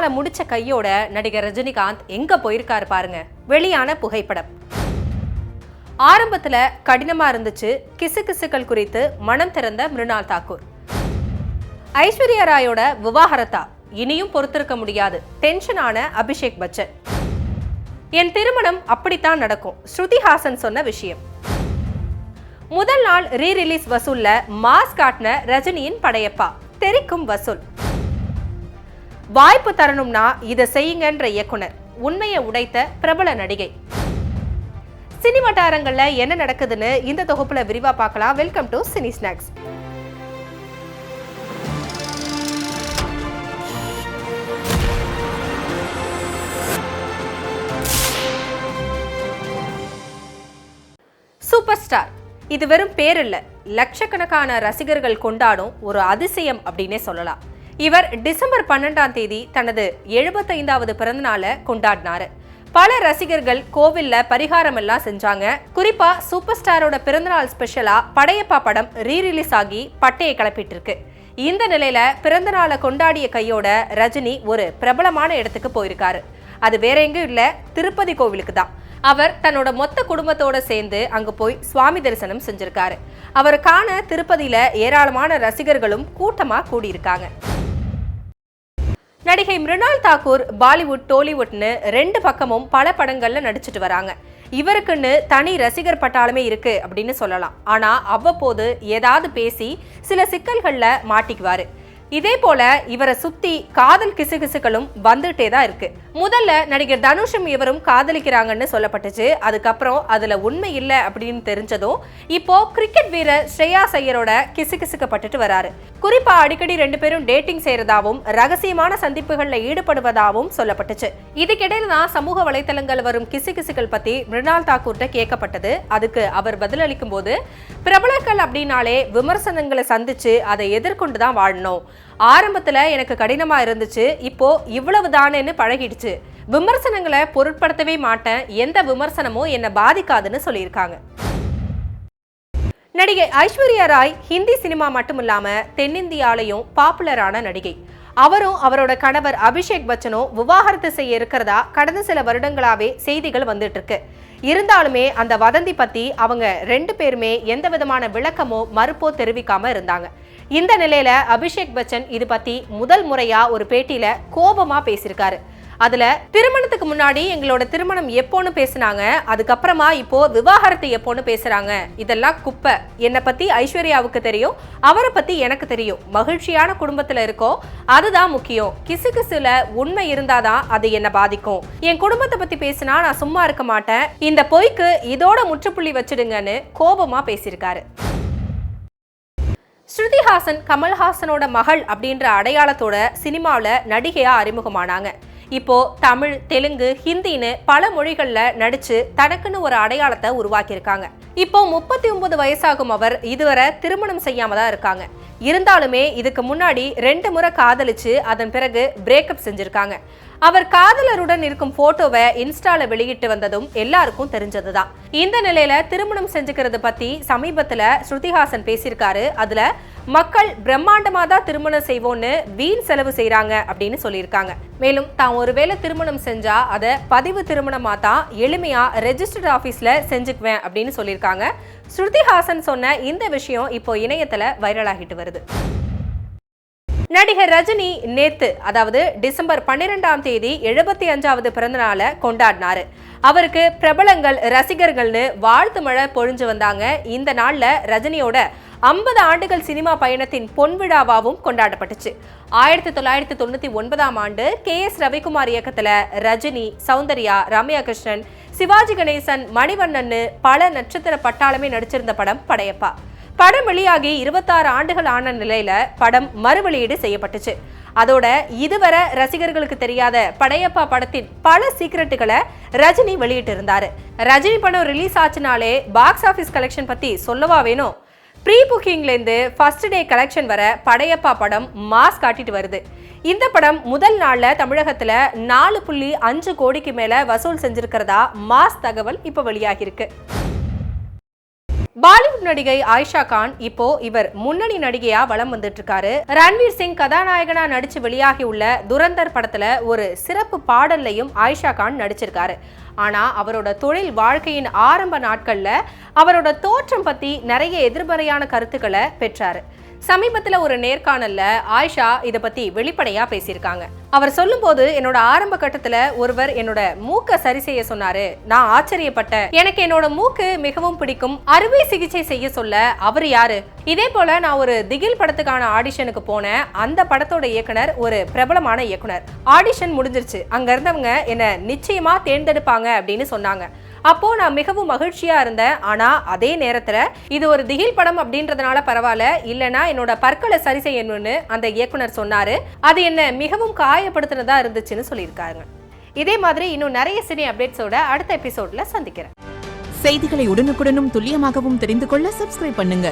பிறந்தநாளை முடிச்ச கையோட நடிகர் ரஜினிகாந்த் எங்க போயிருக்காரு பாருங்க. வெளியான புகைப்படம். ஆரம்பத்துல கடினமா இருந்துச்சு கிசுகிசுக்கள் குறித்து மனம் திறந்த மிருணால் தாக்கூர். ஐஸ்வர்யா ராயோட விவாகரத்தா இனியும் பொறுத்திருக்க முடியாது, டென்ஷனான அபிஷேக் பச்சன். என் திருமணம் அப்படித்தான் நடக்கும், ஸ்ருதி ஹாசன் சொன்ன விஷயம். முதல் நாள் ரீ ரிலீஸ் வசூல்ல மாஸ் காட்டின ரஜினியின் படையப்பா, தெரிக்கும் வசூல். வாய்ப்பு தரணும்னா இதை செய்யுங்கன்ற இயக்குனர், உண்மையை உடைத்த பிரபல நடிகை. சினி வட்டாரங்கள்ல என்ன நடக்குதுன்னு இந்த தொகுப்புல விரிவா பார்க்கலாம். Welcome to cine snacks. Super star இது வெறும் பேர் இல்ல, லட்சக்கணக்கான ரசிகர்கள் கொண்டாடும் ஒரு அதிசயம் அப்படின்னே சொல்லலாம். இவர் டிசம்பர் 12ஆம் தேதி தனது 75வது பிறந்தநாளை கொண்டாடினாரு. பல ரசிகர்கள் கோவில்ல பரிகாரம் எல்லாம் செஞ்சாங்க. குறிப்பா சூப்பர் ஸ்டாரோட பிறந்தநாள் ஸ்பெஷலா படையப்பா படம் ரீ ரிலீஸ் ஆகி பட்டையை கிளப்பிட்டு இருக்கு. இந்த நிலையில பிறந்தநாளை கொண்டாடிய கையோட ரஜினி ஒரு பிரபலமான இடத்துக்கு போயிருக்காரு. அது வேற எங்கேயும் இல்ல, திருப்பதி கோவிலுக்கு தான். அவர் தன்னோட மொத்த குடும்பத்தோட சேர்ந்து அங்க போய் சுவாமி தரிசனம் செஞ்சிருக்காரு. அவர் காண திருப்பதியில ஏராளமான ரசிகர்களும் கூட்டமா கூடியிருக்காங்க. நடிகை மிருணால் தாக்கூர் பாலிவுட் டோலிவுட்னு ரெண்டு பக்கமும் பல படங்கள்ல நடிச்சிட்டு வராங்க. இவருக்குன்னு தனி ரசிகர் பட்டாளமே இருக்கு அப்படின்னு சொல்லலாம். ஆனா அவ்வப்போது ஏதாவது பேசி சில சிக்கல்கள்ல மாட்டிக்குவாரு. இதே போல இவரை சுத்தி காதல் கிசுகிசுகளும் வந்துட்டே தான் இருக்கு. முதல்ல நடிகர் தனுஷும் இவரும் காதலிக்கிறாங்கன்னு சொல்லப்பட்டுச்சு. அதுக்கப்புறம் அதுல உண்மை இல்லை அப்படின்னு தெரிஞ்சதும் இப்போ கிரிக்கெட் வீரர் ஸ்ரேயாஸ் ஐயரோட கிசுகிசுக்கப்பட்டுட்டு வராரு. குறிப்பா அடிக்கடி ரெண்டு பேரும் டேட்டிங் செய்யறதாவும் ரகசியமான சந்திப்புகள்ல ஈடுபடுவதாகவும் சொல்லப்பட்டுச்சு. இதுக்கிடையில தான் சமூக வலைதளங்கள் வரும் கிசுகிசுகள் பத்தி மிருணால் தாக்கூர்ட்ட கேட்கப்பட்டது. அதுக்கு அவர் பதிலளிக்கும் போது, பிரபலங்கள் அப்படின்னாலே விமர்சனங்களை சந்திச்சு அதை எதிர்கொண்டுதான் வாழணும். ஆரம்பத்துல எனக்கு கடினமா இருந்துச்சு, இப்போ இவ்வளவு தானேன்னு பழகிடுச்சு. விமர்சனங்களை பொருட்படுத்தவே மாட்டேன், எந்த விமர்சனமும் என்னை பாதிக்காதுன்னு சொல்லியிருக்காங்க. நடிகை ஐஸ்வர்யா ராய் ஹிந்தி சினிமா மட்டும் இல்லாம தென்னிந்தியாலையும் பாப்புலரான நடிகை. அவரும் அவரோட கணவர் அபிஷேக் பச்சனும் விவாகரத்து செய்ய இருக்கிறதா கடந்த சில வருடங்களாவே செய்திகள் வந்துட்டு இருக்கு. இருந்தாலுமே அந்த வதந்தி பத்தி அவங்க ரெண்டு பேருமே எந்த விதமான விளக்கமோ மறுப்போ தெரிவிக்காம இருந்தாங்க. இந்த நிலையில அபிஷேக் பச்சன் இது பத்தி முதல் முறையா ஒரு பேட்டியில கோபமா பேசியிருக்காரு. அதுல திருமணத்துக்கு முன்னாடி எங்களோட திருமணம் எப்போன்னு பேசினாங்க, அதுக்கப்புறமா இப்போ விவாகரத்து எப்போன்னு பேசுறாங்க, இதெல்லாம் குப்பை. என்னை பத்தி ஐஸ்வர்யாவுக்கு தெரியும், அவரை பத்தி எனக்கு தெரியும். மகிழ்ச்சியான குடும்பத்துல இருக்கோம், அதுதான் முக்கியம். கிசுகிசுல உண்மை இருந்தாதான் அது என்ன பாதிக்கும். என் குடும்பத்தை பத்தி பேசினா நான் சும்மா இருக்க மாட்டேன். இந்த பொய்க்கு இதோட முற்றுப்புள்ளி வச்சிடுங்கன்னு கோபமா பேசியிருக்காரு. ஸ்ருதி ஹாசன் கமல்ஹாசனோட மகள் அப்படின்ற அடையாளத்தோட சினிமாவில் நடிகையா அறிமுகமானாங்க. இப்போ தமிழ், தெலுங்கு, ஹிந்தின்னு பல மொழிகள்ல நடிச்சு தனக்குன்னு ஒரு அடையாளத்தை உருவாக்கியிருக்காங்க. இப்போ 39 வயசாகும் அவர் இதுவரை திருமணம் செய்யாம தான் இருக்காங்க. இருந்தாலுமே இதுக்கு முன்னாடி 2 முறை காதலிச்சு அதன் பிறகு பிரேக்கப் செஞ்சிருக்காங்க. அவர் காதலருடன் இருக்கும் போட்டோவை இன்ஸ்டால வெளியிட்டு வந்ததும் எல்லாருக்கும் தெரிஞ்சதுதான். இந்த நிலையில திருமணம் செஞ்சுக்கிறது பத்தி சமீபத்துல ஸ்ருதிஹாசன் பேசியிருக்காரு. அதுல மக்கள் பிரம்மாண்டமா தான் திருமணம் செய்வோன்னு வீண் செலவு செய்யறாங்க அப்படின்னு சொல்லியிருக்காங்க. மேலும் தான் ஒருவேளை திருமணம் செஞ்சா அதை பதிவு திருமணமா தான் எளிமையா ரெஜிஸ்டர்ட் ஆபீஸ்ல செஞ்சுக்குவேன் அப்படின்னு சொல்லியிருக்காங்க. ஸ்ருதிஹாசன் சொன்ன இந்த விஷயம் இப்போ இணையத்துல வைரலாகிட்டு வருது. நடிகர் ரஜினி நேத்து, அதாவது டிசம்பர் 12ஆம் தேதி 75வது பிறந்தநாளை கொண்டாடினாரு. அவருக்கு பிரபலங்கள் ரசிகர்கள்னு வாழ்த்து மழை பொழிஞ்சு வந்தாங்க. இந்த நாள்ல ரஜினியோட 50 ஆண்டுகள் சினிமா பயணத்தின் பொன்விழாவாகவும் கொண்டாடப்பட்டுச்சு. 1999ஆம் ஆண்டு KS ரவிக்குமார் இயக்கத்துல ரஜினி, சௌந்தர்யா, ரம்யா கிருஷ்ணன், சிவாஜி கணேசன், மணிவண்ணன் பல நட்சத்திர பட்டாளமே நடிச்சிருந்த படம் படையப்பா. படம் வெளியாகி 26 ஆண்டுகள் ஆன நிலையில படம் மறுவெளியீடு செய்யப்பட்டுச்சு. அதோட இதுவரை ரசிகர்களுக்கு தெரியாத படையப்பா படத்தின் பல சீக்ரெட்டுகளை ரஜினி வெளியிட்டு இருந்தாரு. ரஜினி படம் ரிலீஸ் ஆச்சுனாலே பாக்ஸ் ஆபீஸ் கலெக்ஷன் பத்தி சொல்லவா வேணும். ப்ரீ புக்கிங்லேருந்து ஃபர்ஸ்ட் டே கலெக்ஷன் வர படையப்பா படம் மாஸ் காட்டிட்டு வருது. இந்த படம் முதல் நாள்ல தமிழகத்துல 4.5 கோடிக்கு மேல வசூல் செஞ்சிருக்கிறதா மாஸ் தகவல் இப்ப வெளியாகிருக்கு. பாலிவுட் நடிகை ஆயிஷா கான் இப்போ இவர் முன்னணி நடிகையா வலம் வந்துட்டு இருக்காரு. ரன்வீர் சிங் கதாநாயகனா நடிச்சு வெளியாகி உள்ள துரந்தர் படத்துல ஒரு சிறப்பு பாடல்லையும் ஆயிஷா கான் நடிச்சிருக்காரு. ஆனா அவரோட தொழில் வாழ்க்கையின் ஆரம்ப நாட்கள்ல அவரோட தோற்றம் பத்தி நிறைய எதிர்மறையான கருத்துக்களை பெற்றாரு. சமீபத்துல ஒரு நேர்காணல்ல ஆயிஷா இத பத்தி வெளிப்படையா பேசியிருக்காங்க. அவர் சொல்லும் போது, என்னோட ஆரம்ப கட்டத்துல ஒருவர் என்னோட மூக்க சரி செய்ய சொன்னாரு. நான் ஆச்சரியப்பட்டேன். எனக்கு என்னோட மூக்கு மிகவும் பிடிக்கும். அறுவை சிகிச்சை செய்ய சொல்ல அவர் யாரு? இதே போல நான் ஒரு திகில் படத்துக்கான ஆடிஷனுக்கு போனேன். அந்த படத்தோட இயக்குனர் ஒரு பிரபலமான இயக்குனர். ஆடிஷன் முடிஞ்சிருச்சு. அங்க இருந்தவங்க என்ன நிச்சயமா தேர்ந்தெடுப்பாங்க அப்படின்னு சொன்னாங்க. அப்போ நான் மிகவும் மகிழ்ச்சியா இருந்தேன். ஆனா அதே நேரத்துல இது ஒரு திகில் படம் அப்படின்றதுனால பரவாயில்ல, இல்லைன்னா என்னோட பற்களை சரி செய்யணும்னு அந்த இயக்குனர் சொன்னாரு. அது என்ன மிகவும் காயப்படுத்தினதா இருந்துச்சுன்னு சொல்லியிருக்காங்க. இதே மாதிரி இன்னும் நிறைய சினி அப்டேட்ஸோட அடுத்த எபிசோட்ல சந்திக்கிறேன். செய்திகளை உடனுக்குடனும் துல்லியமாகவும் தெரிந்து கொள்ள சப்ஸ்கிரைப் பண்ணுங்க.